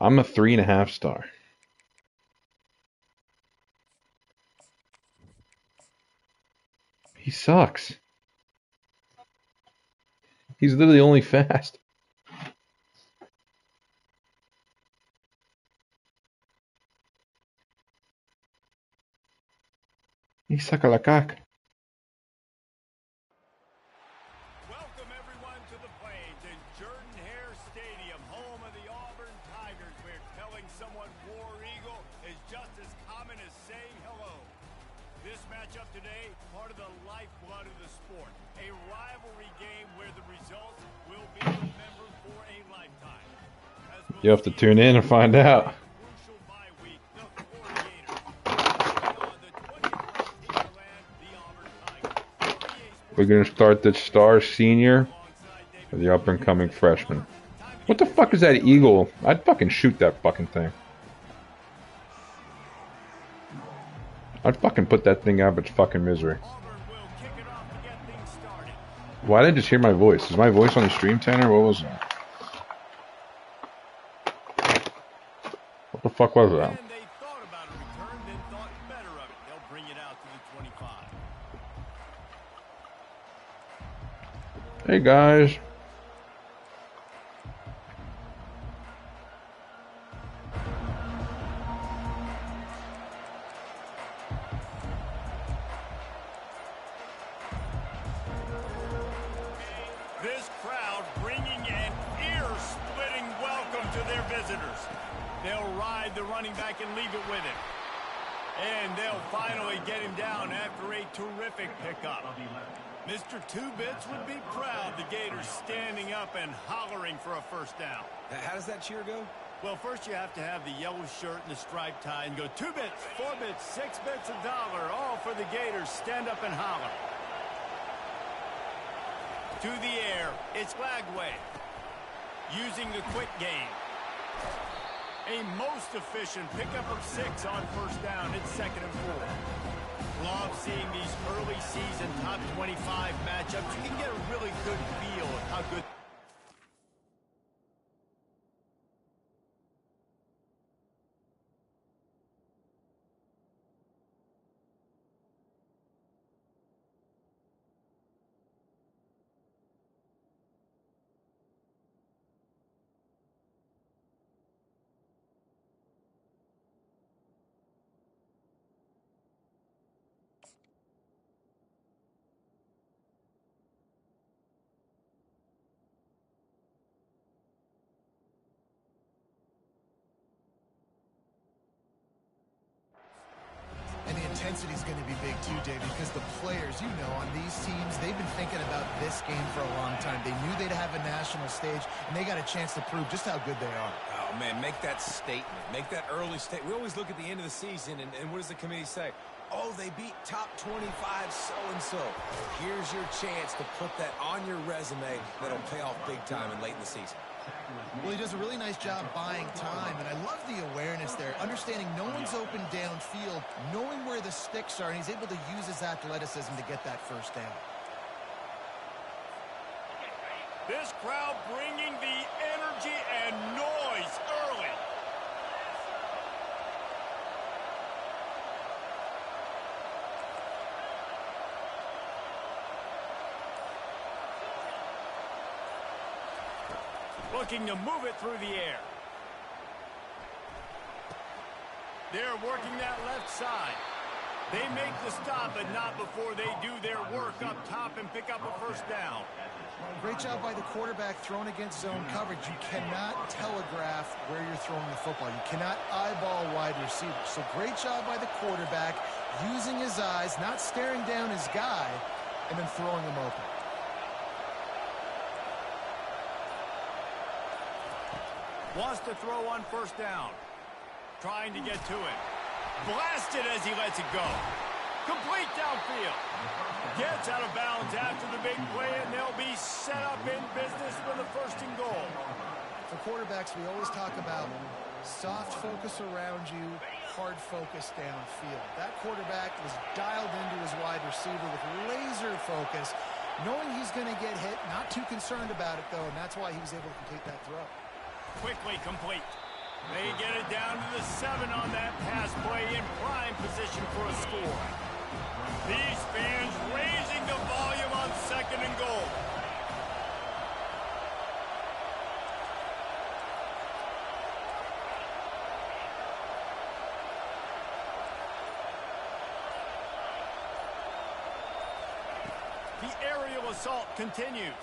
I'm a 3.5 star. He sucks. He's literally only fast. He suck a la cock. Welcome everyone to the Plains in Jordan-Hare Stadium, home of the Auburn Tigers, where telling someone War Eagle is just as common as saying hello. This matchup today, part of the lifeblood of the sport, a rivalry game where the results will be remembered for a lifetime. You have to tune in and find out. Crucial bye week, the Florida Gators taking on the 20th-ranked Timberland, the Auburn Tigers. We're going to start the star senior or the up-and-coming freshman. What the fuck is that eagle? I'd fucking shoot that fucking thing. I'd fucking put that thing out of its fucking misery. Why did I just hear my voice? Is my voice on the stream, Tanner? What was that? What the fuck was that? Hey guys. This crowd bringing an ear-splitting welcome to their visitors. They'll ride the running back and leave it with him. And they'll finally get him down after a terrific pickup. Mr. Two-Bits would be proud the Gators standing up and hollering for a first down. How does that cheer go? Well, first you have to have the yellow shirt and the striped tie and go 2 bits, 4 bits, 6 bits, $1, all for the Gators. Stand up and holler. To the air, it's Lagway. Using the quick game. A most efficient pickup of 6 on first down. It's 2nd and 4. Love seeing these early season top 25 matchups. You can get a really good feel of how good. Intensity is going to be big too, Dave, because the players, on these teams, they've been thinking about this game for a long time. They knew they'd have a national stage, and they got a chance to prove just how good they are. Oh, man, make that statement. Make that early statement. We always look at the end of the season, and what does the committee say? Oh, they beat top 25 so-and-so. Here's your chance to put that on your resume that'll pay off big time and late in the season. Well, he does a really nice job buying time, and I love the awareness there, understanding no one's open downfield, knowing where the sticks are, and he's able to use his athleticism to get that first down. This crowd bringing the energy and noise early. Looking to move it through the air. They're working that left side. They make the stop, but not before they do their work up top and pick up a first down. Great job by the quarterback throwing against zone coverage. You cannot telegraph where you're throwing the football. You cannot eyeball wide receivers. So great job by the quarterback using his eyes, not staring down his guy, and then throwing him open. Wants to throw on first down. Trying to get to it. Blasted as he lets it go. Complete downfield. Gets out of bounds after the big play, and they'll be set up in business for the first and goal. For quarterbacks, we always talk about soft focus around you, hard focus downfield. That quarterback was dialed into his wide receiver with laser focus, knowing he's going to get hit, not too concerned about it, though, and that's why he was able to complete that throw. Quickly complete. They get it down to the 7 on that pass play in prime position for a score. These fans raising the volume on 2nd and goal. The aerial assault continues.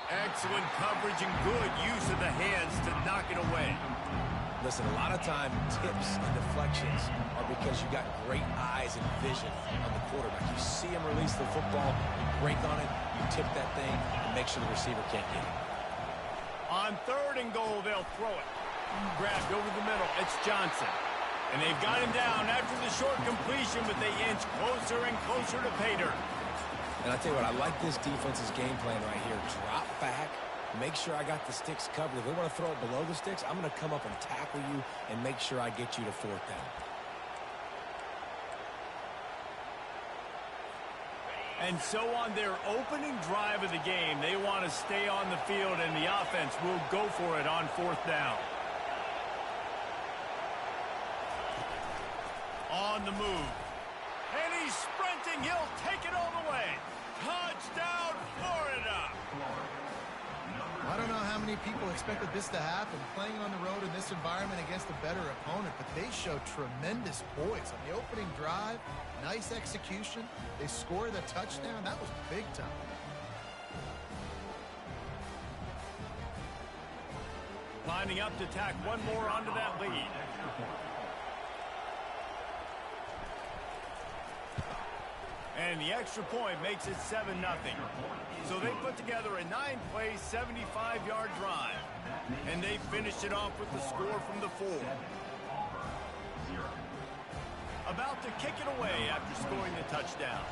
Excellent coverage and good use of the hands to knock it away. Listen, a lot of time, tips and deflections are because you got great eyes and vision on the quarterback. You see him release the football, you break on it, you tip that thing, and make sure the receiver can't get it. On 3rd and goal, they'll throw it. Grabbed over the middle, it's Johnson. And they've got him down after the short completion, but they inch closer and closer to pay dirt. And I tell you what, I like this defense's game plan right here. Drop back, make sure I got the sticks covered. If they want to throw it below the sticks, I'm going to come up and tackle you and make sure I get you to 4th down. And so on their opening drive of the game, they want to stay on the field, and the offense will go for it on 4th down. On the move. And he's sprinting. He'll take it all the way. Touchdown, Florida. I don't know how many people expected this to happen, playing on the road in this environment against a better opponent, but they showed tremendous poise on the opening drive. Nice execution. They scored a touchdown. That was big time. Lining up to tack one more onto that lead. And the extra point makes it 7-0. So they put together a 9-play, 75-yard drive. And they finished it off with the score from the 4. About to kick it away after scoring the touchdown.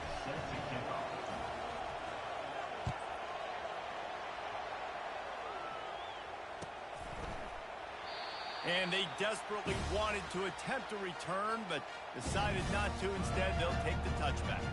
And they desperately wanted to attempt a return, but decided not to. Instead, they'll take the touchback.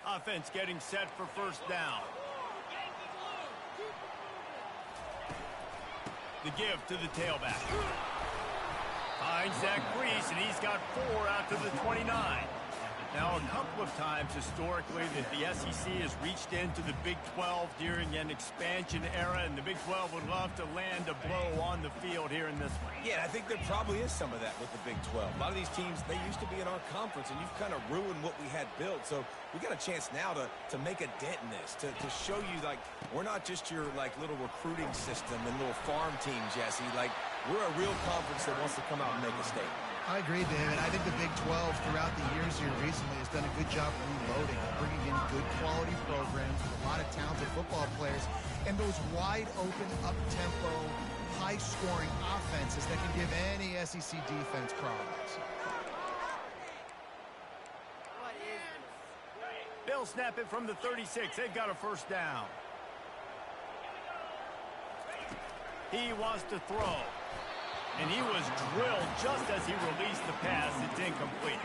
Offense getting set for 1st down. The give to the tailback. Finds that crease, and he's got 4 out to the 29. Now, a couple of times historically that the SEC has reached into the Big 12 during an expansion era, and the Big 12 would love to land a blow on the field here in this one. Yeah, I think there probably is some of that with the Big 12. A lot of these teams, they used to be in our conference, and you've kind of ruined what we had built. So we got a chance now to make a dent in this, to show you, like, we're not just your, like, little recruiting system and little farm team, Jesse. Like, we're a real conference that wants to come out and make a statement. I agree, David. I think the Big 12 throughout the years here recently has done a good job reloading, bringing in good quality programs with a lot of talented football players and those wide open, up-tempo, high-scoring offenses that can give any SEC defense problems. They'll snap it from the 36. They've got a 1st down. He wants to throw. And he was drilled just as he released the pass. It's incomplete.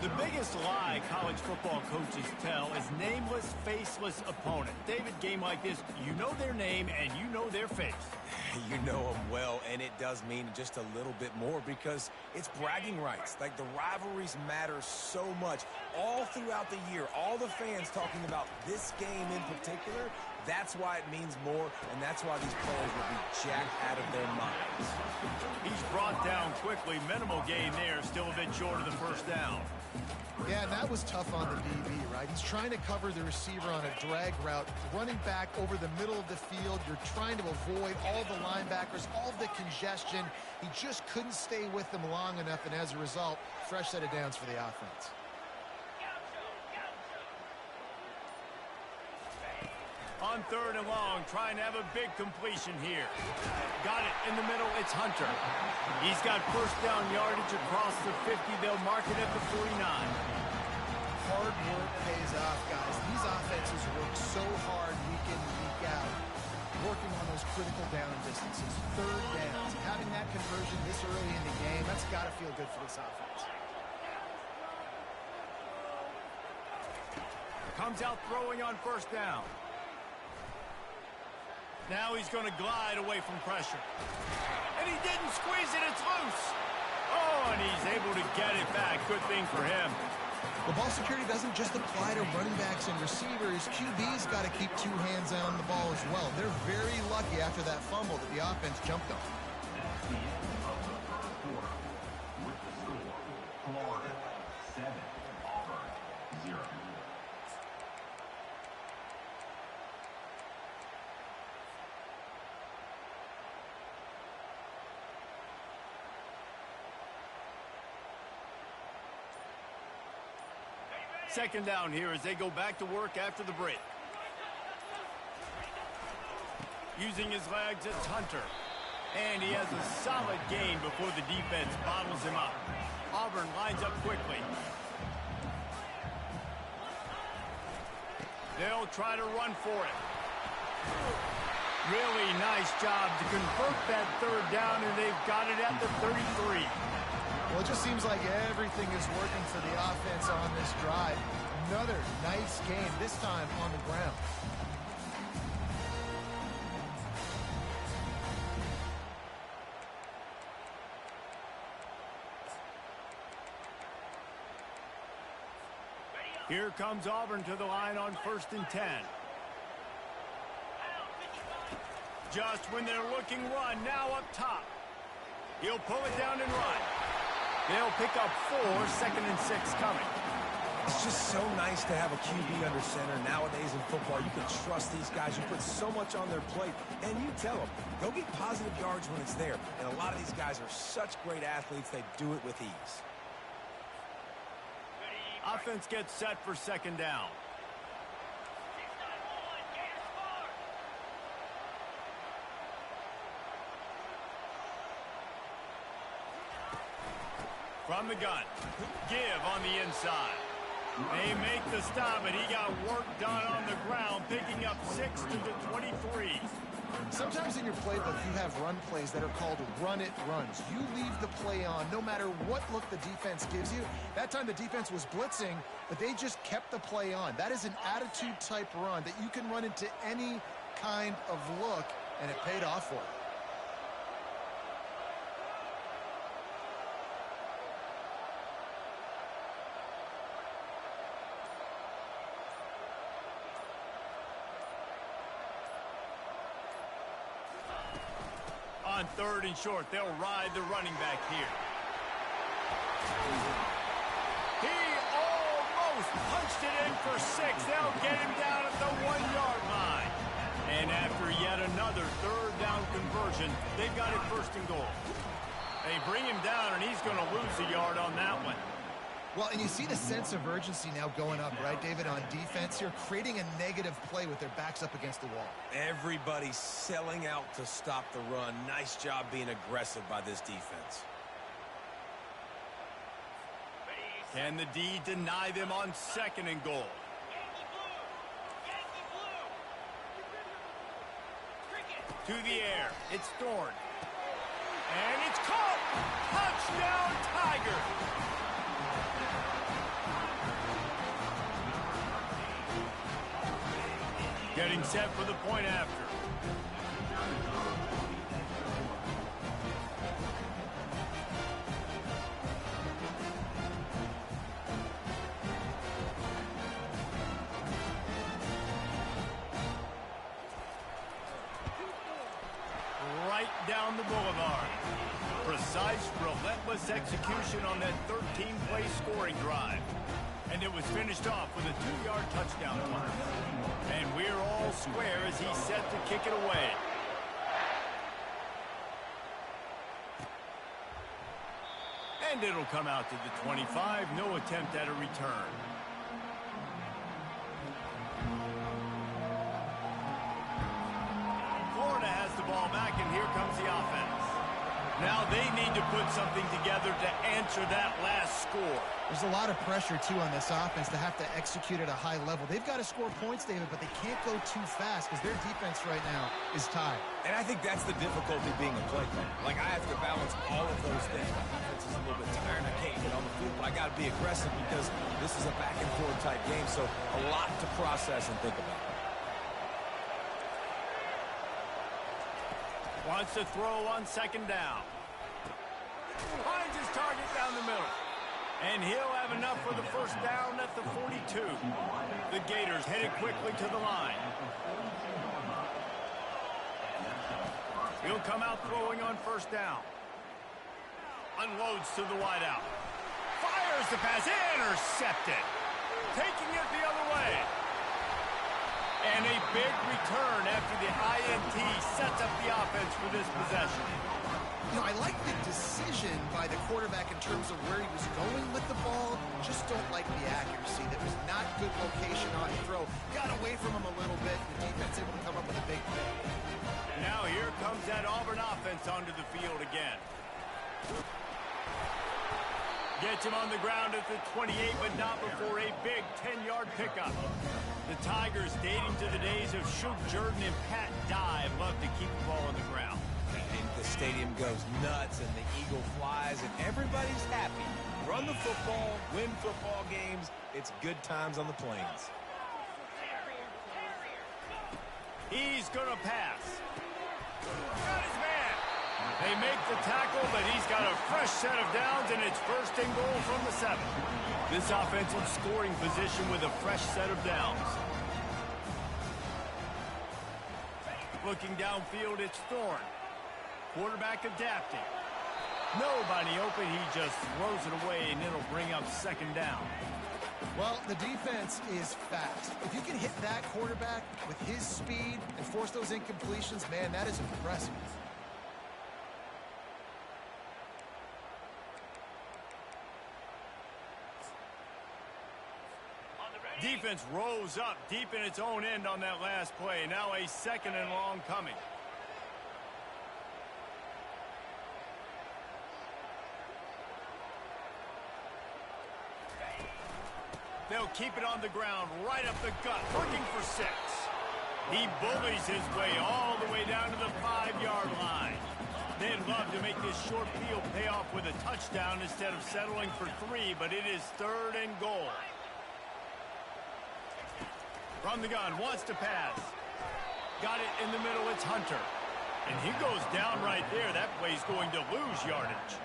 The biggest lie college football coaches tell is nameless, faceless opponent. David, game like this, you know their name and you know their face. You know them well, and it does mean just a little bit more because it's bragging rights. Like, the rivalries matter so much all throughout the year. All the fans talking about this game in particular, that's why it means more, and that's why these players will be jacked out of their minds. He's brought down quickly. Minimal gain there, still a bit short of the 1st down. Yeah, and that was tough on the DB, right? He's trying to cover the receiver on a drag route, running back over the middle of the field. You're trying to avoid all the linebackers, all the congestion. He just couldn't stay with them long enough, and as a result, fresh set of downs for the offense. On 3rd and long, trying to have a big completion here. Got it in the middle, it's Hunter. He's got 1st down yardage across the 50. They'll mark it at the 49. Hard work pays off, guys. These offenses work so hard week in, week points. It's third downs. Having that conversion this early in the game, that's got to feel good for this offense. Comes out throwing on first down. Now he's going to glide away from pressure. And he didn't squeeze it. It's loose. Oh, and he's able to get it back. Good thing for him. The ball security doesn't just apply to running backs and receivers. QB's got to keep two hands on the ball as well. They're very lucky after that fumble that the offense jumped on. Florida 7, Auburn 0. Second down here as they go back to work after the break. Using his legs, it's Hunter. And he has a solid gain before the defense bottles him up. Auburn lines up quickly. They'll try to run for it. Really nice job to convert that third down, and they've got it at the 33. Well, it just seems like everything is working for the offense on this drive. Another nice game, this time on the ground. Here comes Auburn to the line on 1st and 10. Just when they're looking run, now up top. He'll pull it down and run. They'll pick up 4, 2nd and 6 coming. It's just so nice to have a QB under center. Nowadays in football, you can trust these guys. You put so much on their plate, and you tell them, go get positive yards when it's there. And a lot of these guys are such great athletes, they do it with ease. Offense gets set for 2nd down. From the gun. Give on the inside. They make the stop, and he got work done on the ground, picking up 6 to the 23. Sometimes in your playbook, you have run plays that are called run-it runs. You leave the play on no matter what look the defense gives you. That time the defense was blitzing, but they just kept the play on. That is an attitude-type run that you can run into any kind of look, and it paid off for you. On 3rd and short, they'll ride the running back here. He almost punched it in for 6. They'll get him down at the 1-yard line. And after yet another 3rd down conversion, they've got it 1st and goal. They bring him down, and he's going to lose a yard on that one. Well, and you see the sense of urgency now going up, right, David, on defense here, creating a negative play with their backs up against the wall. Everybody's selling out to stop the run. Nice job being aggressive by this defense. Can the D deny them on 2nd and goal? To the air. It's Thorne. And it's caught! Touchdown, Tiger! Getting set for the point after. Right down the boulevard. Precise, relentless execution on that 13-play scoring drive. And it was finished off with a 2-yard touchdown run. And we're all square as he's set to kick it away. And it'll come out to the 25. No attempt at a return. Florida has the ball back, and here comes the offense. Now they need to put something together to answer that last score. There's a lot of pressure, too, on this offense to have to execute at a high level. They've got to score points, David, but they can't go too fast because their defense right now is tied. And I think that's the difficulty being a play caller. Like, I have to balance all of those things. My defense is a little bit tired. I can't get on the field, but I got to be aggressive because this is a back-and-forth type game, so a lot to process and think about. Wants to throw on second down. Finds his target down the middle. And he'll have enough for the first down at the 42. The Gators headed quickly to the line. He'll come out throwing on first down. Unloads to the wideout. Fires the pass. Intercepted. Taking it the other way. And a big return after the INT sets up the offense for this possession. You know, I like the decision by the quarterback in terms of where he was going with the ball. Just don't like the accuracy. That was not good location on the throw. Got away from him a little bit. The defense able to come up with a big play. Now here comes that Auburn offense onto the field again. Gets him on the ground at the 28, but not before a big 10-yard pickup. The Tigers, dating to the days of Shug Jordan and Pat Dye, love to keep the ball on the ground. And the stadium goes nuts, and the eagle flies, and everybody's happy. Run the football, win football games. It's good times on the plains. He's going to pass. Got his man. They make the tackle, but he's got a fresh set of downs, and it's first and goal from the 7. This offensive scoring position with a fresh set of downs. Looking downfield, it's Thorne. Quarterback adapting. Nobody open. He just throws it away, and it'll bring up second down. Well, the defense is fast. If you can hit that quarterback with his speed and force those incompletions, man, that is impressive. Defense rose up deep in its own end on that last play. Now a second and long coming. They'll keep it on the ground, right up the gut, looking for 6. He bullies his way all the way down to the 5-yard line. They'd love to make this short field pay off with a touchdown instead of settling for 3, but it is third and goal. From the gun, wants to pass. Got it in the middle, it's Hunter. And he goes down right there. That play's going to lose yardage.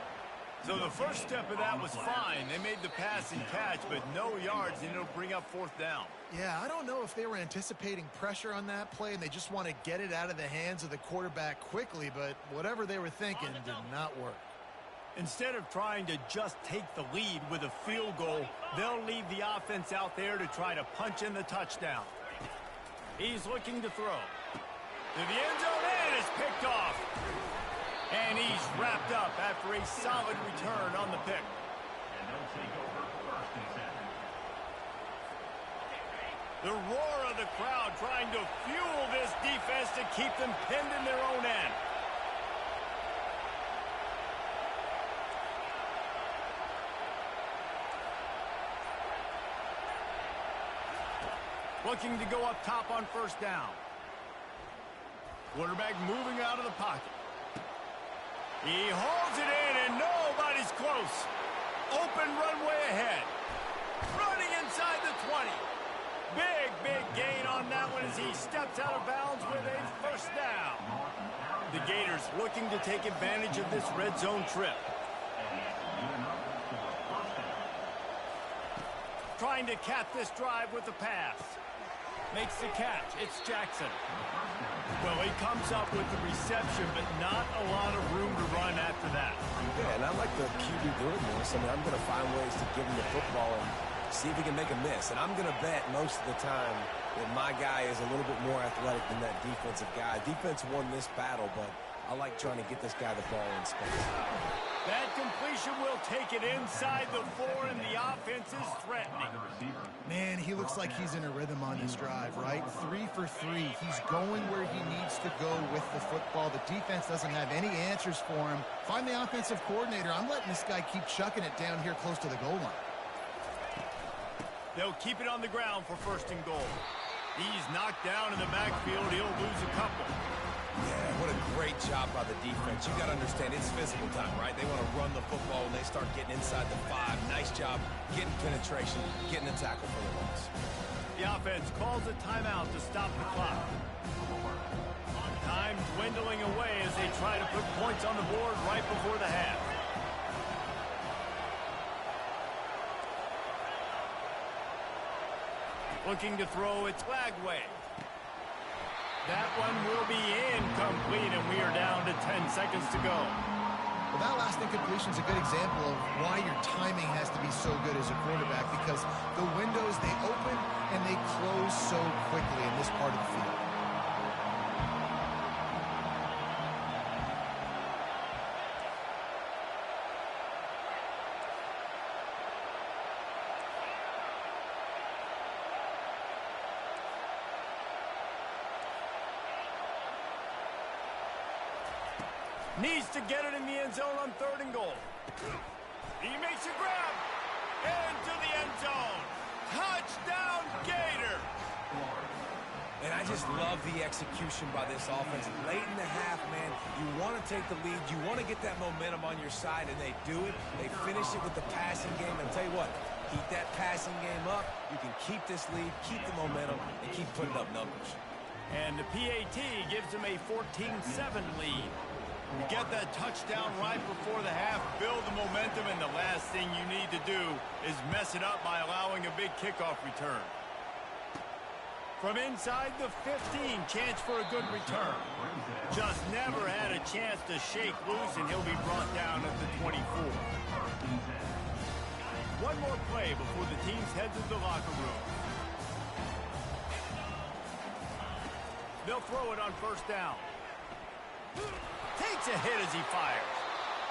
So the first step of that was fine. They made the pass and catch, but no yards, and it'll bring up fourth down. Yeah, I don't know if they were anticipating pressure on that play, and they just want to get it out of the hands of the quarterback quickly, but whatever they were thinking did not work. Instead of trying to just take the lead with a field goal, they'll leave the offense out there to try to punch in the touchdown. He's looking to throw. To the end zone, and it's picked off. And he's wrapped up after a solid return on the pick. And they'll take over first and 7. The roar of the crowd trying to fuel this defense to keep them pinned in their own end. Looking to go up top on first down. Quarterback moving out of the pocket. He holds it in, and nobody's close. Open runway ahead. Running inside the 20. Big gain on that one as he steps out of bounds with a first down. The Gators looking to take advantage of this red zone trip. Trying to cap this drive with the pass. Makes the catch. It's Jackson. Well, he comes up with the reception, but not a lot of room to run after that. Yeah, and I like the QB doing this. I mean, I'm going to find ways to give him the football and see if he can make a miss. And I'm going to bet most of the time that my guy is a little bit more athletic than that defensive guy. Defense won this battle, but I like trying to get this guy the ball in space. That completion will take it inside the 4, and the offense is threatening. Man, he looks like he's in a rhythm on this drive, right? 3 for 3. He's going where he needs to go with the football. The defense doesn't have any answers for him. Find the offensive coordinator. I'm letting this guy keep chucking it down here close to the goal line. They'll keep it on the ground for 1st and goal. He's knocked down in the backfield. He'll lose a couple. Yeah, what a great job by the defense. You got to understand, it's physical time, right? They want to run the football when they start getting inside the 5. Nice job getting penetration, getting a tackle for the loss. The offense calls a timeout to stop the clock. Time dwindling away as they try to put points on the board right before the half. Looking to throw, it's Lagway. That one will be incomplete, and we are down to 10 seconds to go. Well, that last incompletion is a good example of why your timing has to be so good as a quarterback, because the windows, they open and they close so quickly in this part of the field. Needs to get it in the end zone on 3rd and goal. He makes a grab. Into the end zone. Touchdown, Gator. And I just love the execution by this offense. Late in the half, man, you want to take the lead. You want to get that momentum on your side, and they do it. They finish it with the passing game. And tell you what, keep that passing game up. You can keep this lead, keep the momentum, and keep putting up numbers. And the PAT gives them a 14-7 lead. You get that touchdown right before the half, build the momentum, and the last thing you need to do is mess it up by allowing a big kickoff return. From inside the 15, chance for a good return. Just never had a chance to shake loose, and he'll be brought down at the 24. One more play before the teams head to the locker room. They'll throw it on 1st down. Takes a hit as he fires.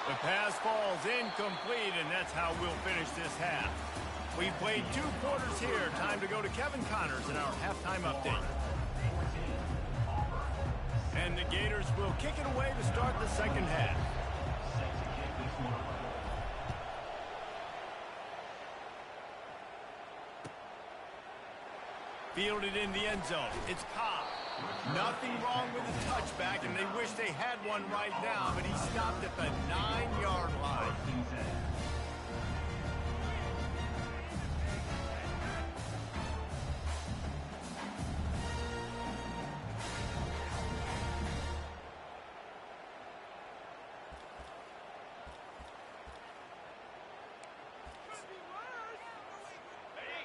The pass falls incomplete, and that's how we'll finish this half. We've played 2 quarters here. Time to go to Kevin Connors in our halftime update. And the Gators will kick it away to start the 2nd half. Fielded in the end zone. It's Cobb. Nothing wrong with the touchback, and they wish they had one right now, but he stopped at the 9-yard line.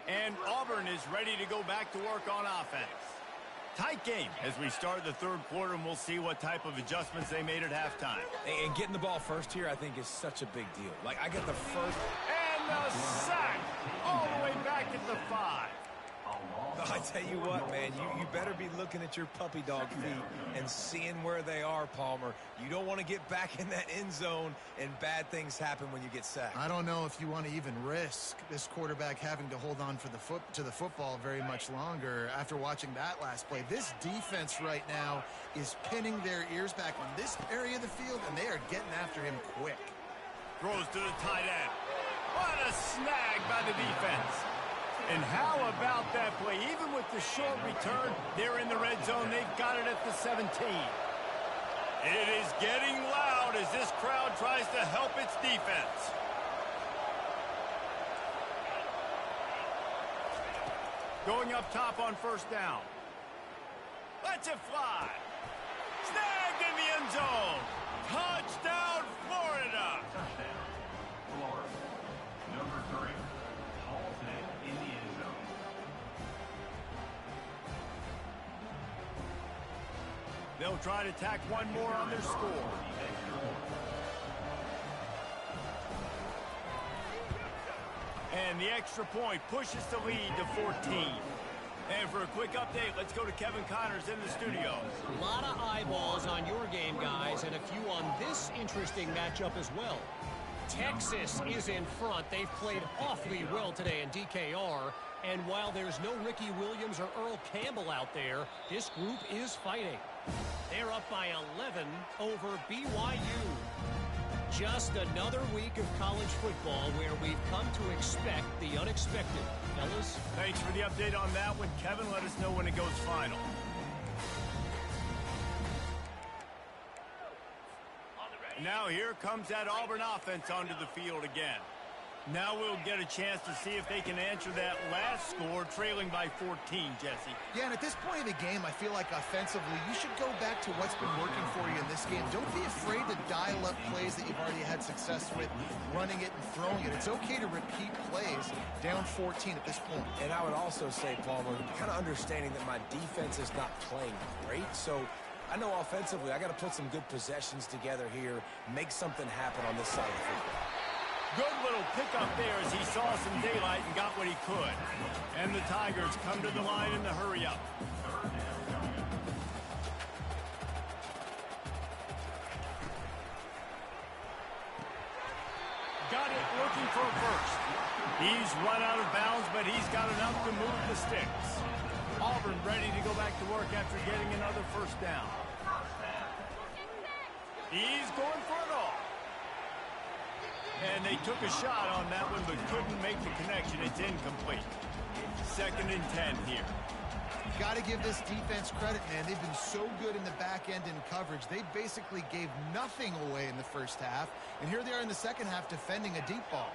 And Auburn is ready to go back to work on offense. Tight game as we start the 3rd quarter, and we'll see what type of adjustments they made at halftime. And getting the ball first here, I think, is such a big deal. Like, I get the first. And the sack all the way back at the 5. I tell you what, man, you better be looking at your puppy dog feet and seeing where they are, Palmer. You don't want to get back in that end zone and bad things happen when you get sacked. I don't know if you want to even risk this quarterback having to hold on for to the football very much longer after watching that last play. This defense right now is pinning their ears back on this area of the field, and they are getting after him quick. Throws to the tight end. What a snag by the defense. And how about that play? Even with the short return, they're in the red zone. They've got it at the 17. It is getting loud as this crowd tries to help its defense. Going up top on 1st down. Lets it fly. Snagged in the end zone. Touchdown, Florida. Touchdown, Florida. Number 3. In the end zone. They'll try to tack one more on their score. And the extra point pushes the lead to 14. And for a quick update, let's go to Kevin Connors in the studio. A lot of eyeballs on your game, guys, and a few on this interesting matchup as well. Texas is in front. They've played awfully well today in DKR. And while there's no Ricky Williams or Earl Campbell out there, this group is fighting. They're up by 11 over BYU. Just another week of college football where we've come to expect the unexpected. Fellas? Thanks for the update on that one, Kevin. Let us know when it goes final. Now here comes that Auburn offense onto the field again. Now we'll get a chance to see if they can answer that last score, trailing by 14, Jesse. Yeah, and at this point of the game, I feel like offensively, you should go back to what's been working for you in this game. Don't be afraid to dial up plays that you've already had success with, running it and throwing it. It's okay to repeat plays down 14 at this point. And I would also say, Palmer, kind of understanding that my defense is not playing great, so I know offensively I got to put some good possessions together here, make something happen on this side of the football. Good little pickup there as he saw some daylight and got what he could. And the Tigers come to the line in the hurry-up. Got it, looking for a first. He's run out of bounds, but he's got enough to move the sticks. Auburn ready to go back to work after getting another first down. He's going for it all. And they took a shot on that one, but couldn't make the connection. It's incomplete. 2nd and 10 here. Got to give this defense credit, man. They've been so good in the back end in coverage. They basically gave nothing away in the first half. And here they are in the second half defending a deep ball.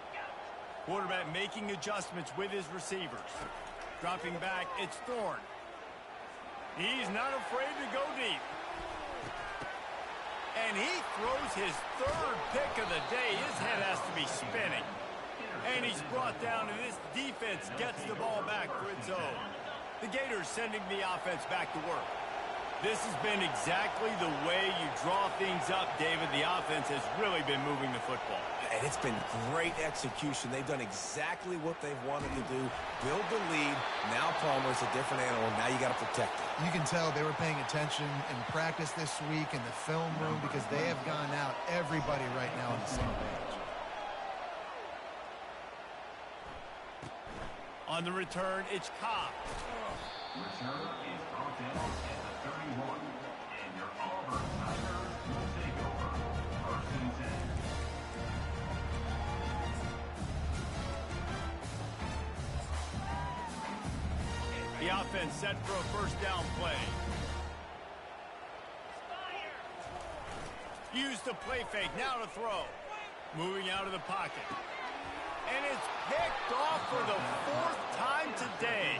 Quarterback making adjustments with his receivers. Dropping back, it's Thorne. He's not afraid to go deep. And he throws his 3rd pick of the day. His head has to be spinning. And he's brought down, and this defense gets the ball back for its own. The Gators sending the offense back to work. This has been exactly the way you draw things up, David. The offense has really been moving the football. And it's been great execution. They've done exactly what they've wanted to do. Build the lead. Now Palmer's a different animal. Now you got to protect it. You can tell they were paying attention in practice this week in the film room because they have gone out, everybody right now on the same page. On the return, it's Cobb. Return is brought in at the 31, and your Auburn Tigers will take over. 1st and 10. The offense set for a first down play. Use the play fake, now to throw. Moving out of the pocket. And it's picked off for the 4th time today.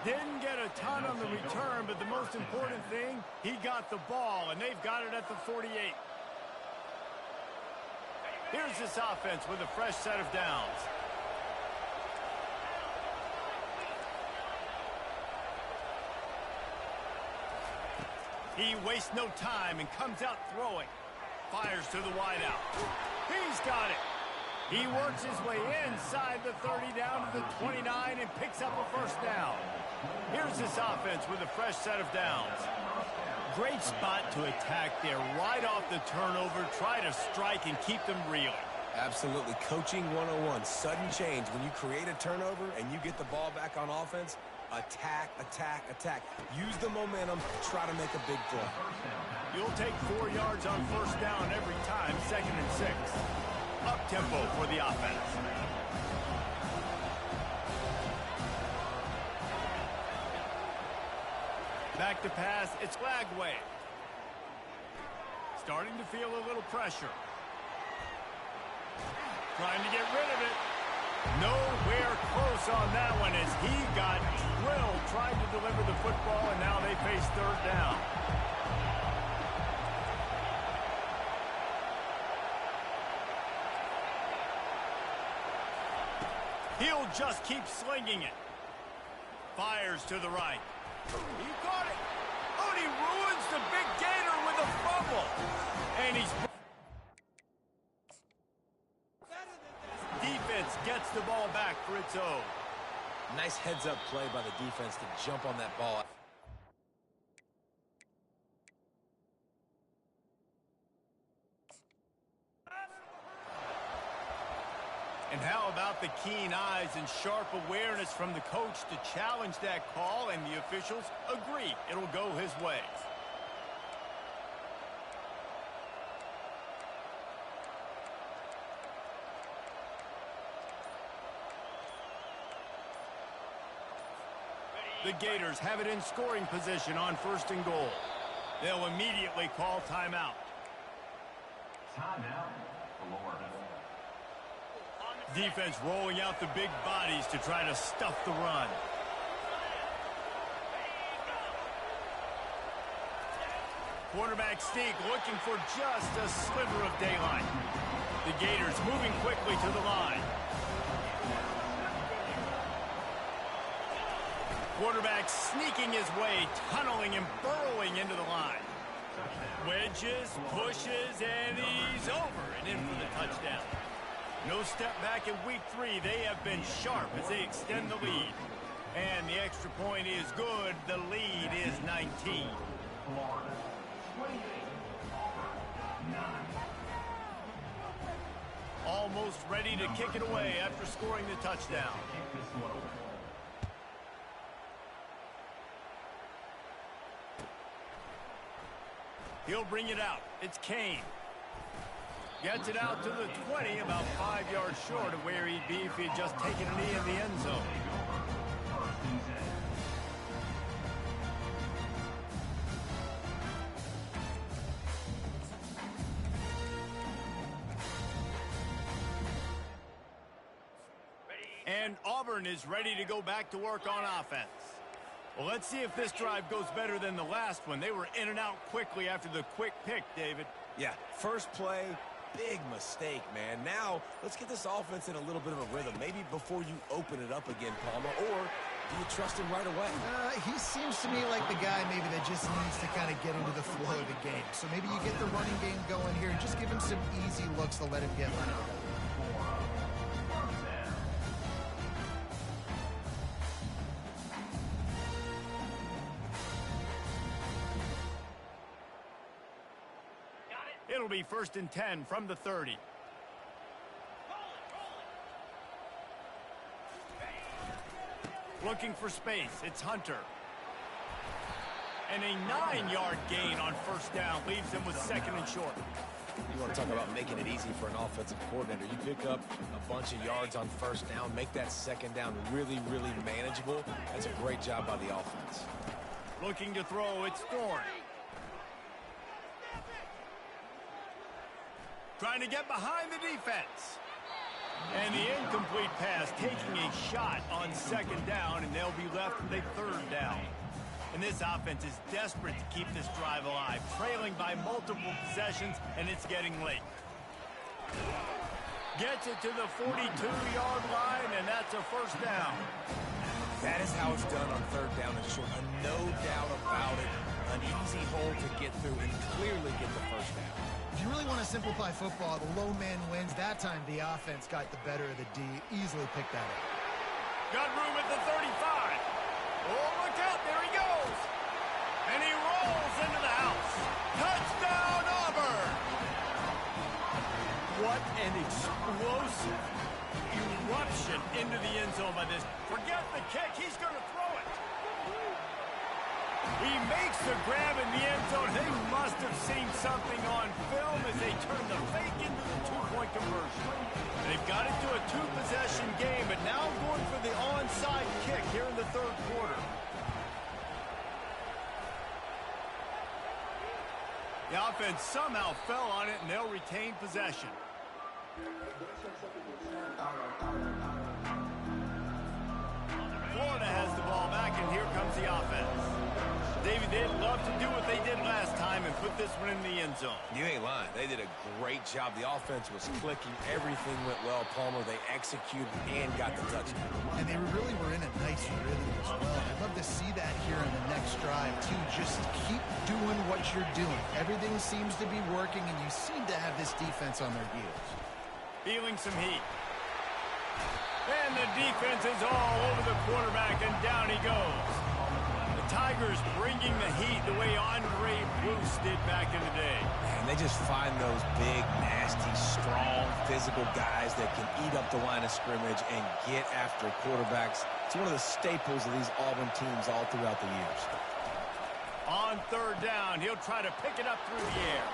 Didn't get a ton on the return, but the most important thing, he got the ball, and they've got it at the 48. Here's this offense with a fresh set of downs. He wastes no time and comes out throwing. Fires to the wideout. He's got it. He works his way inside the 30 down to the 29 and picks up a first down. Here's this offense with a fresh set of downs. Great spot to attack there right off the turnover. Try to strike and keep them reeling. Absolutely. Coaching 101. Sudden change. When you create a turnover and you get the ball back on offense, attack, attack, attack. Use the momentum. Try to make a big play. You'll take 4 yards on first down every time. 2nd and 6. Up-tempo for the offense. Back to pass, it's Lagway. Starting to feel a little pressure. Trying to get rid of it. Nowhere close on that one as he got drilled trying to deliver the football, and now they face 3rd down. He'll just keep slinging it. Fires to the right. He caught it. Oh, and he ruins the big Gator with a fumble. And he's... Defense gets the ball back for its own. Nice heads-up play by the defense to jump on that ball. And how about the keen eyes and sharp awareness from the coach to challenge that call, and the officials agree it'll go his way. The Gators have it in scoring position on 1st and goal. They'll immediately call timeout. Timeout, Florida. Defense rolling out the big bodies to try to stuff the run. Quarterback sneak looking for just a sliver of daylight. The Gators moving quickly to the line. Quarterback sneaking his way, tunneling and burrowing into the line. Wedges, pushes, and he's over and in for the touchdown. No step back in week 3. They have been sharp as they extend the lead. And the extra point is good. The lead is 19. Florida, 28. Auburn, 9. Almost ready to kick it away after scoring the touchdown. Kick this one away. He'll bring it out. It's Kane. Gets it out to the 20, about 5 yards short of where he'd be if he'd just taken a knee in the end zone. First and 10. And Auburn is ready to go back to work on offense. Well, let's see if this drive goes better than the last one. They were in and out quickly after the quick pick, David. Yeah, first play, big mistake, man. Now, let's get this offense in a little bit of a rhythm. Maybe before you open it up again, Palmer, or do you trust him right away? He seems to me like the guy maybe that just needs to kind of get into the flow of the game. So maybe you get the running game going here and just give him some easy looks to let him get running. It'll be 1st and 10 from the 30. Looking for space. It's Hunter. And a 9-yard gain on 1st down leaves him with 2nd and short. You want to talk about making it easy for an offensive coordinator. You pick up a bunch of yards on 1st down, make that 2nd down really, really manageable. That's a great job by the offense. Looking to throw. It's Thorne. Trying to get behind the defense. And the incomplete pass taking a shot on 2nd down, and they'll be left with a 3rd down. And this offense is desperate to keep this drive alive, trailing by multiple possessions, and it's getting late. Gets it to the 42-yard line, and that's a 1st down. That is how it's done on 3rd down and short. No doubt about it. An easy hole to get through and clearly get the 1st down. If you really want to simplify football, the low man wins. That time the offense got the better of the D. Easily picked that up. Got room at the 35. Oh, look out. There he goes. And he rolls into the house. Touchdown, Auburn. What an explosive eruption into the end zone by this. Forget the kick. He's going to throw it. He makes the grab in the end zone. They must have seen something on film as they turn the fake into the 2-point conversion. They've got it to a 2-possession game, but now going for the onside kick here in the 3rd quarter. The offense somehow fell on it, and they'll retain possession. Florida has the ball back, and here comes the offense. David, they'd love to do what they did last time and put this one in the end zone. You ain't lying. They did a great job. The offense was clicking. Everything went well, Palmer. They executed and got the touchdown. And they really were in a nice rhythm as well. I'd love to see that here in the next drive, too. Just keep doing what you're doing. Everything seems to be working, and you seem to have this defense on their heels. Feeling some heat. And the defense is all over the quarterback, and down he goes. The Tigers bringing the heat the way Andre Bruce did back in the day. And they just find those big, nasty, strong, physical guys that can eat up the line of scrimmage and get after quarterbacks. It's one of the staples of these Auburn teams all throughout the years. On third down, he'll try to pick it up through the air.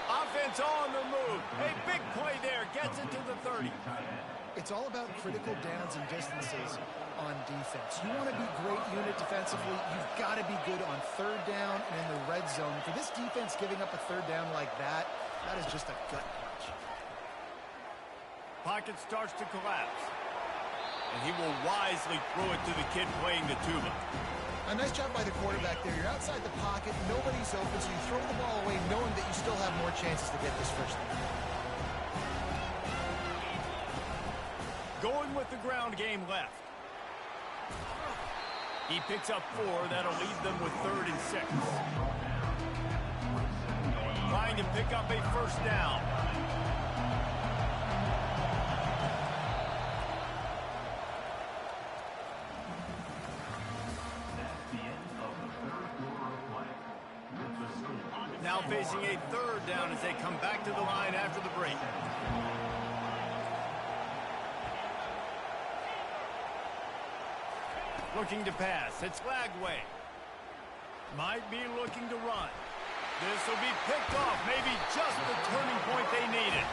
Offense on the move. A big play there. Gets it to the 30. It's all about critical downs and distances on defense. You want to be great unit defensively, you've got to be good on third down and in the red zone. For this defense giving up a third down like that, that is just a gut punch. Pocket starts to collapse. And he will wisely throw it to the kid playing the tuba. A nice job by the quarterback there. You're outside the pocket, nobody's open, so you throw the ball away knowing that you still have more chances to get this first down. Going with the ground game left. He picks up 4. That'll leave them with 3rd and 6. Trying to pick up a first down. Now facing a 3rd down as they come back to the line after the break. Looking to pass. It's Lagway. Might be looking to run. This will be picked off. Maybe just the turning point they needed.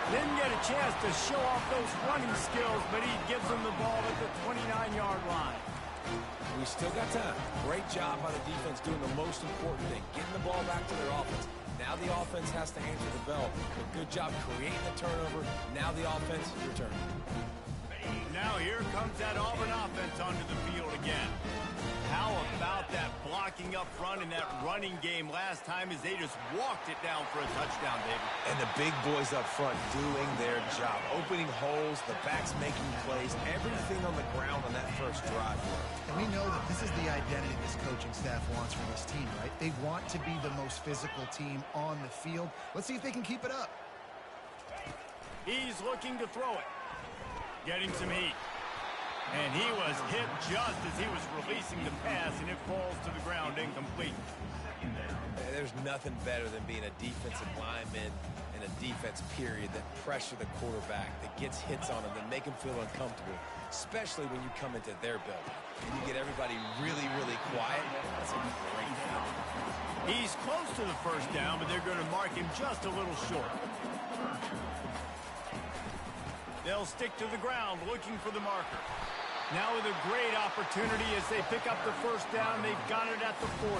Didn't get a chance to show off those running skills, but he gives them the ball at the 29-yard line. We still got time. Great job by the defense doing the most important thing, getting the ball back to their offense. Now the offense has to answer the bell. But good job creating the turnover. Now the offense, your turn. Now here comes that Auburn offense onto the field again. How about that blocking up front in that running game last time as they just walked it down for a touchdown, David? And the big boys up front doing their job. Opening holes, the backs making plays, everything on the ground on that first drive worked. And we know that this is the identity this coaching staff wants from this team, right? They want to be the most physical team on the field. Let's see if they can keep it up. He's looking to throw it. Getting some heat. And he was hit just as he was releasing the pass, and it falls to the ground incomplete. There's nothing better than being a defensive lineman in a defense period that pressure the quarterback, that gets hits on him, that make him feel uncomfortable, especially when you come into their building. And you get everybody really, really quiet. That's a great feeling. He's close to the first down, but they're going to mark him just a little short. They'll stick to the ground looking for the marker. Now with a great opportunity as they pick up the first down. They've got it at the 40.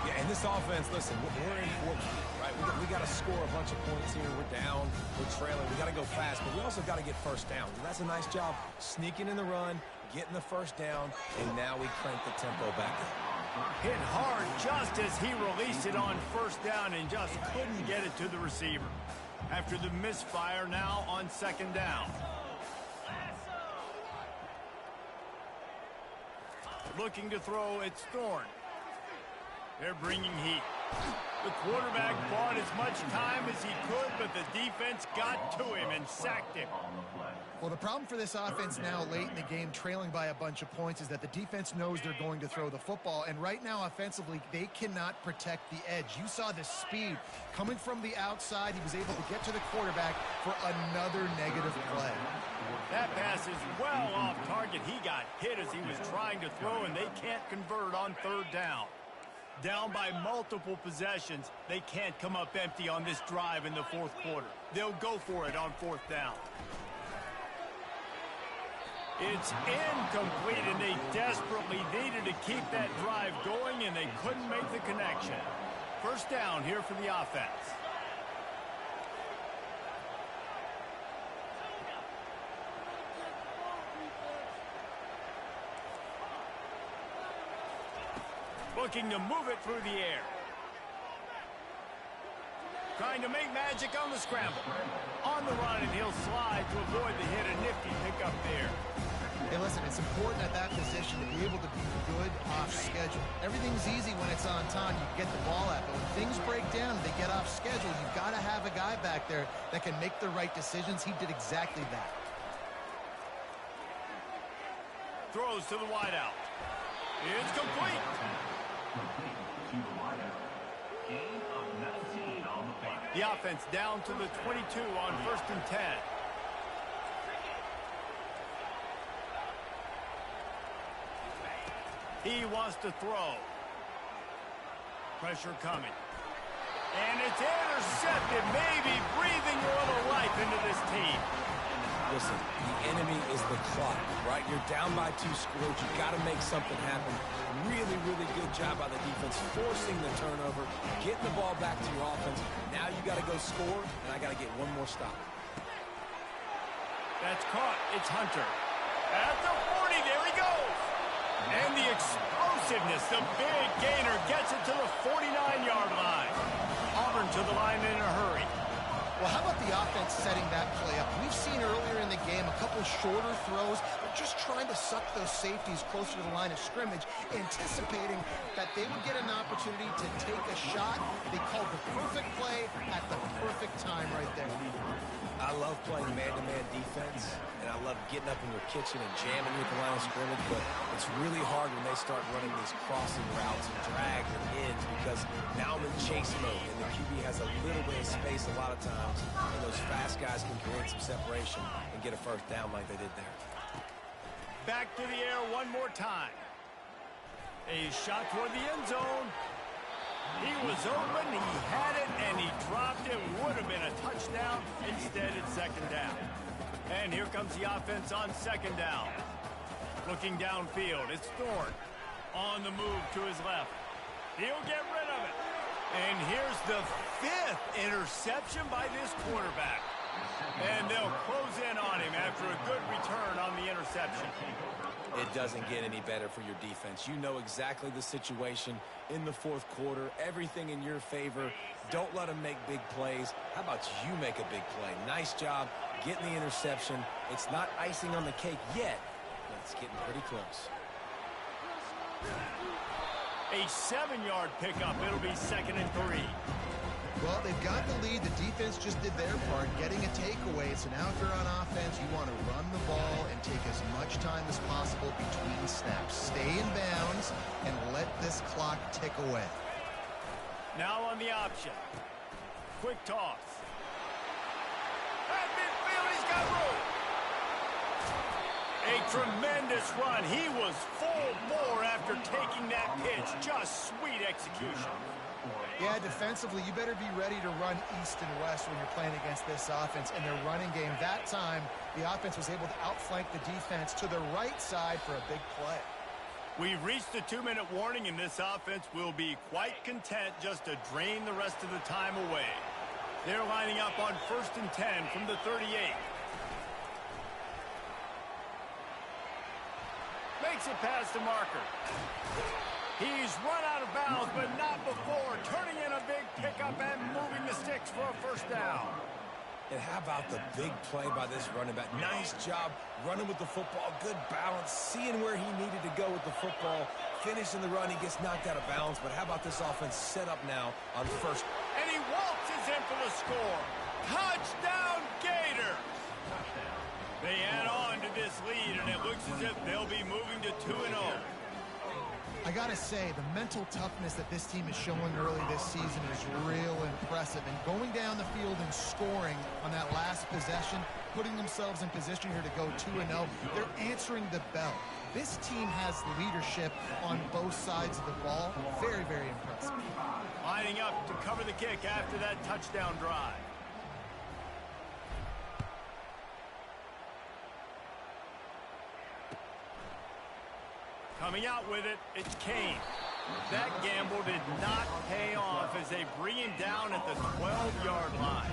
Yeah, and this offense, listen, we're in fourth, right? We got to score a bunch of points here. We're down. We're trailing. We got to go fast, but we also got to get first down. And that's a nice job sneaking in the run, getting the first down, and now we crank the tempo back up. Hit hard just as he released it on first down and just couldn't get it to the receiver. After the misfire, now on second down. Looking to throw, it's Thorne. They're bringing heat. The quarterback bought as much time as he could, but the defense got to him and sacked him. Well, the problem for this offense now late in the game, trailing by a bunch of points, is that the defense knows they're going to throw the football. And right now, offensively, they cannot protect the edge. You saw the speed coming from the outside. He was able to get to the quarterback for another negative play. That pass is well off target. He got hit as he was trying to throw, and they can't convert on third down. Down by multiple possessions, they can't come up empty on this drive in the fourth quarter. They'll go for it on fourth down. It's incomplete, and they desperately needed to keep that drive going, and they couldn't make the connection. First down here for the offense. Looking to move it through the air. Trying to make magic on the scramble. On the run, and he'll slide to avoid the hit. A nifty pickup there. Hey, listen, it's important at that position to be able to be good off schedule. Everything's easy when it's on time. You get the ball out. But when things break down and they get off schedule, you've got to have a guy back there that can make the right decisions. He did exactly that. Throws to the wideout. It's complete. Complete to the wideout. Gain of 19 on the play. The offense down to the 22 on 1st and 10. He wants to throw. Pressure coming. And it's intercepted, maybe breathing a little life into this team. Listen, the enemy is the clock, right? You're down by 2 scores. You got to make something happen. Really, really good job by the defense, forcing the turnover, getting the ball back to your offense. Now you got to go score, and I got to get one more stop. That's caught. It's Hunter. At the 40, there he goes. And the explosiveness, the big gainer gets it to the 49-yard line. Auburn to the line in a hurry. Well, how about the offense setting that play up? We've seen earlier in the game a couple shorter throws, but just trying to suck those safeties closer to the line of scrimmage, anticipating that they would get an opportunity to take a shot. They called the perfect play at the perfect time right there. I love playing man-to-man defense, and I love getting up in your kitchen and jamming you at the line of scrimmage, but it's really hard when they start running these crossing routes and drags and ends because now I'm in chase mode, and the QB has a little bit of space a lot of times, and those fast guys can create some separation and get a first down like they did there. Back to the air one more time. A shot toward the end zone. He was open, he had it, and he dropped it. Would have been a touchdown. Instead, it's 2nd down. And here comes the offense on 2nd down. Looking downfield, it's Thorne. On the move to his left. He'll get rid of it. And here's the 5th interception by this quarterback. And they'll close in on him after a good return on the interception. It doesn't get any better for your defense. You know exactly the situation in the 4th quarter. Everything in your favor. Don't let them make big plays. How about you make a big play? Nice job getting the interception. It's not icing on the cake yet, but it's getting pretty close. A 7-yard pickup. It'll be 2nd and 3. Well, they've got the lead. The defense just did their part, getting a takeaway. So now if you're on offense, you want to run the ball and take as much time as possible between snaps. Stay in bounds and let this clock tick away. Now on the option. Quick toss. At midfield, he's got room. A tremendous run. He was full bore after taking that pitch. Just sweet execution. Yeah, defensively, you better be ready to run east and west when you're playing against this offense in their running game. That time, the offense was able to outflank the defense to the right side for a big play. We've reached the 2-minute warning, and this offense will be quite content just to drain the rest of the time away. They're lining up on 1st and 10 from the 38. Makes it past the marker. He's run out of bounds, but not before. Turning in a big pickup and moving the sticks for a 1st down. And how about the big play by this running back? Nice job running with the football. Good balance. Seeing where he needed to go with the football. Finishing the run. He gets knocked out of bounds. But how about this offense set up now on 1st? And he waltzes in for the score. Touchdown, Gator. They add on to this lead, and it looks as if they'll be moving to 2-0. I gotta say, the mental toughness that this team is showing early this season is real impressive. And going down the field and scoring on that last possession, putting themselves in position here to go 2-0, they're answering the bell. This team has leadership on both sides of the ball. Very, very impressive. Lining up to cover the kick after that touchdown drive. Coming out with it, it's Kane. That gamble did not pay off as they bring him down at the 12-yard line.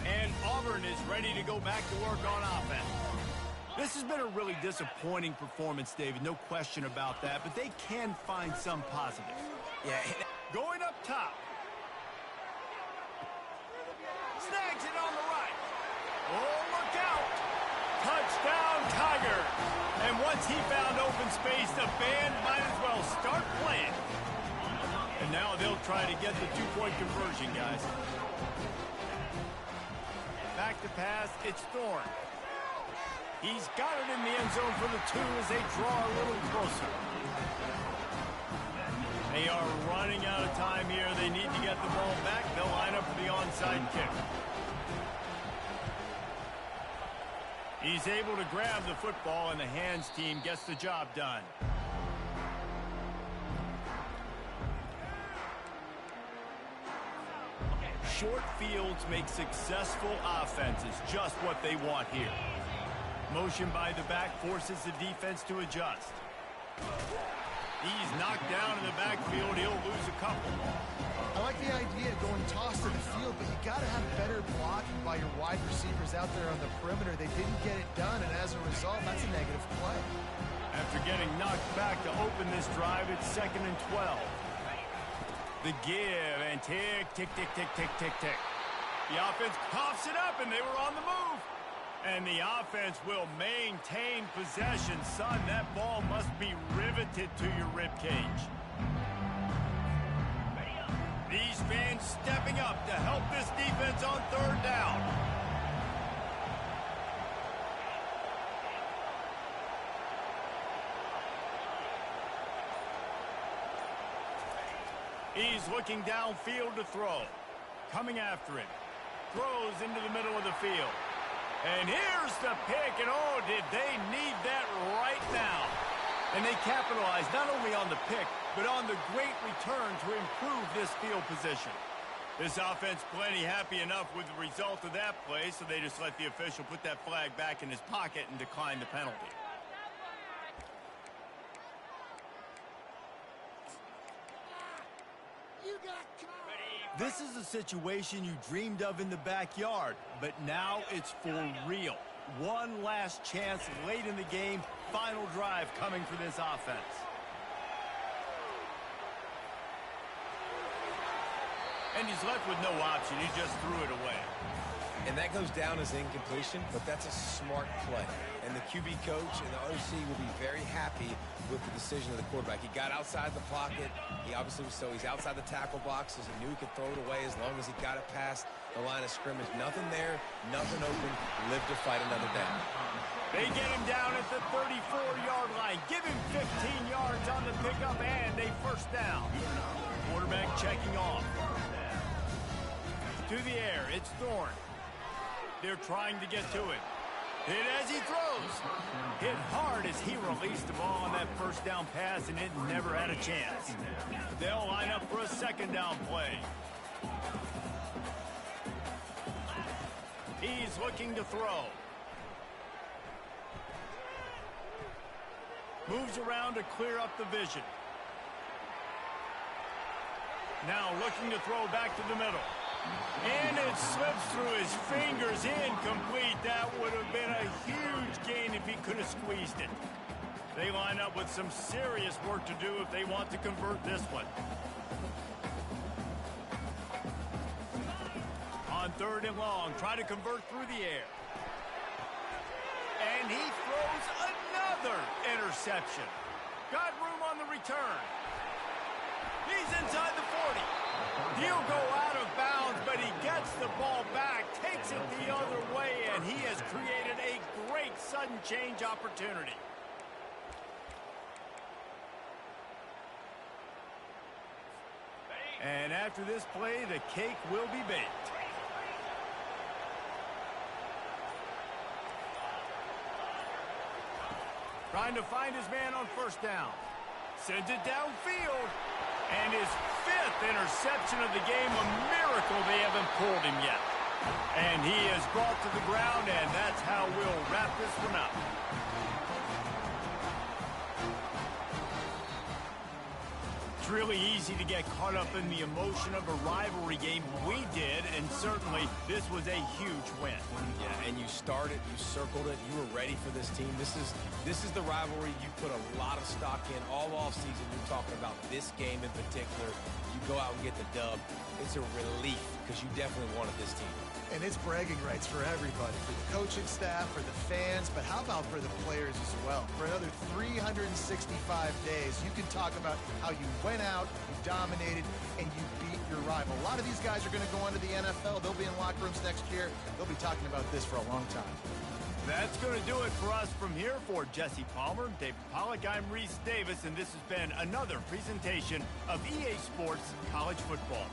And Auburn is ready to go back to work on offense. This has been a really disappointing performance, David, no question about that, but they can find some positive. Yeah. Going up top. Snags it on the right. Oh, look out. Touchdown, Tiger. And once he found open space, the band might as well start playing. And now they'll try to get the 2-point conversion, guys. back to pass. It's Thorne. He's got it in the end zone for the 2 as they draw a little closer. They are running out of time here. They need to get the ball back. They'll line up for the onside kick. He's able to grab the football, and the hands team gets the job done. Short fields make successful offenses just what they want here. Motion by the back forces the defense to adjust. He's knocked down in the backfield. He'll lose a couple. I like the idea of going toss to the field, but you got to have better blocking by your wide receivers out there on the perimeter. They didn't get it done, and as a result, that's a negative play. After getting knocked back to open this drive, it's 2nd and 12. The give, and tick, tick, tick, tick, tick, tick, tick. The offense coughs it up, and they were on the move. And the offense will maintain possession. Son, that ball must be riveted to your ribcage. These fans stepping up to help this defense on 3rd down. He's looking downfield to throw. Coming after it. Throws into the middle of the field. And here's the pick, and oh, did they need that right now. And they capitalized not only on the pick, but on the great return to improve this field position. This offense plenty happy enough with the result of that play, so they just let the official put that flag back in his pocket and decline the penalty. This is a situation you dreamed of in the backyard, but now it's for real. One last chance late in the game, final drive coming for this offense. And he's left with no option. He just threw it away. And that goes down as incompletion, but that's a smart play. And the QB coach and the OC will be very happy with the decision of the quarterback. He got outside the pocket. He obviously was, so he's outside the tackle boxes. He knew he could throw it away as long as he got it past the line of scrimmage. Nothing there, nothing open. Live to fight another down. They get him down at the 34-yard line. Give him 15 yards on the pickup and a 1st down. Quarterback checking off. To the air, it's Thorne. They're trying to get to it. Hit as he throws. Hit hard as he released the ball on that 1st down pass, and it never had a chance. They'll line up for a 2nd down play. He's looking to throw. Moves around to clear up the vision. Now looking to throw back to the middle. And it slips through his fingers, incomplete. That would have been a huge gain if he could have squeezed it. They line up with some serious work to do if they want to convert this one. On 3rd and long, try to convert through the air. And he throws another interception. Got room on the return. He's inside the 40. He'll go out of bounds, but he gets the ball back, takes it the other way, and he has created a great sudden change opportunity. And after this play, the cake will be baked. Trying to find his man on 1st down. Sends it downfield. And his 5th interception of the game, a miracle they haven't pulled him yet. And he is brought to the ground, and that's how we'll wrap this one up. It's really easy to get caught up in the emotion of a rivalry game. We did, and certainly this was a huge win. Yeah, and you started, you circled it, you were ready for this team. This is the rivalry you put a lot of stock in all offseason. You're talking about this game in particular. You go out and get the dub. It's a relief because you definitely wanted this team. And it's bragging rights for everybody, for the coaching staff, for the fans, but how about for the players as well? For another 365 days, you can talk about how you went out, you dominated, and you beat your rival. A lot of these guys are going to go on to the NFL. They'll be in locker rooms next year. They'll be talking about this for a long time. That's going to do it for us from here. For Jesse Palmer, David Pollack, I'm Reese Davis, and this has been another presentation of EA Sports College Football.